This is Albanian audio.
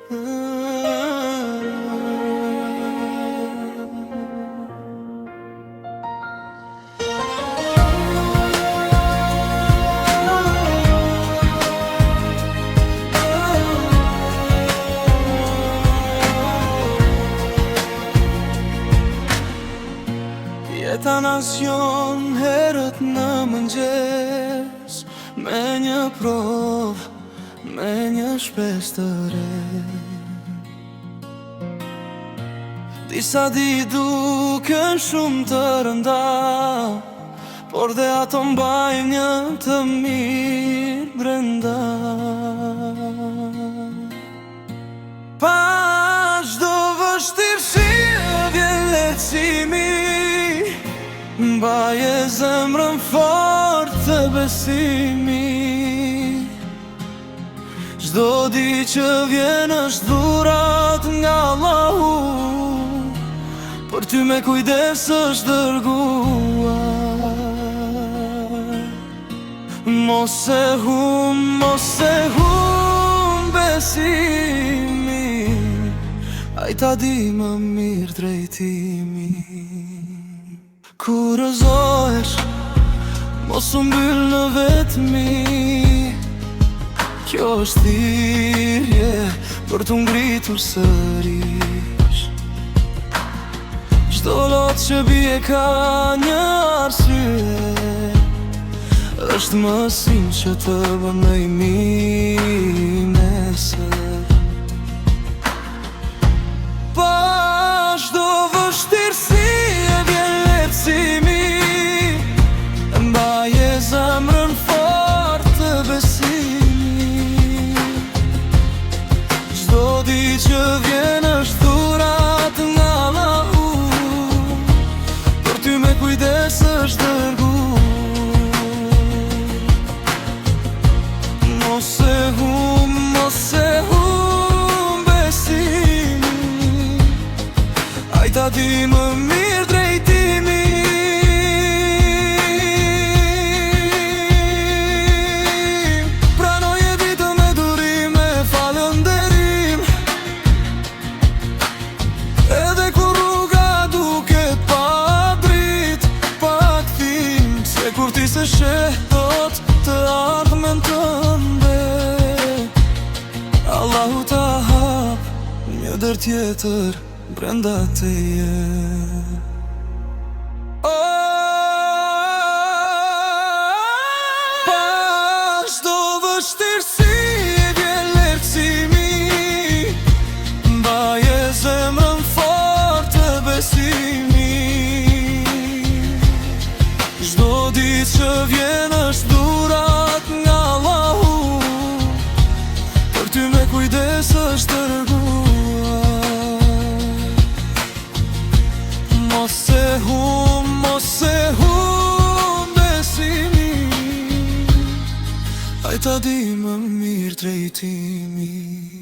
Jeta nasion herët në mëngjes, me një provë, me një shpes të re. Disa di duken shumë të rënda, por dhe ato mbajnë një të mirë brenda. Pa çdo vështirësi vjen lehtësimi, mbaje zemrën fort të besimi. Çdo ditë që vjen është dhurat nga Allahu, për ty me kujdes është dërguar. Mos e hum besimi, ai ta di më mirë drejtimi. Kur rëzohesh, mos u mbyll në vetmi, kjo është thirrje për t'u ngritur sërish. Çdo lot që bie ka një arsye, është mësim që të bën më i mirë nesër. Pa çdo vështirësi vjen lehtësimi, mbaje zemrën fort të besimi. Çdo ditë që vjen është dhurat nga Allahu, për ty me kujdes është dërguar. Mos e hum besimi, ai ta di më mirë drejtimi. Pranoje ditën me durim, me falënderim, edhe kur rruga duket pa dritë, pa kthim, se kur ti se sheh thot të ardhmen tënde, Allahu ta hap një dër tjetër brenda teje. Pa çdo vështirësi vjen lehtësimi, mbaje zemrën fort të besimi. Çdo ditë që vjen është dhurat nga Allahu, për ty me kujdes është dërguar. Mos e hum besimi, ai ta di më mirë drejtimi.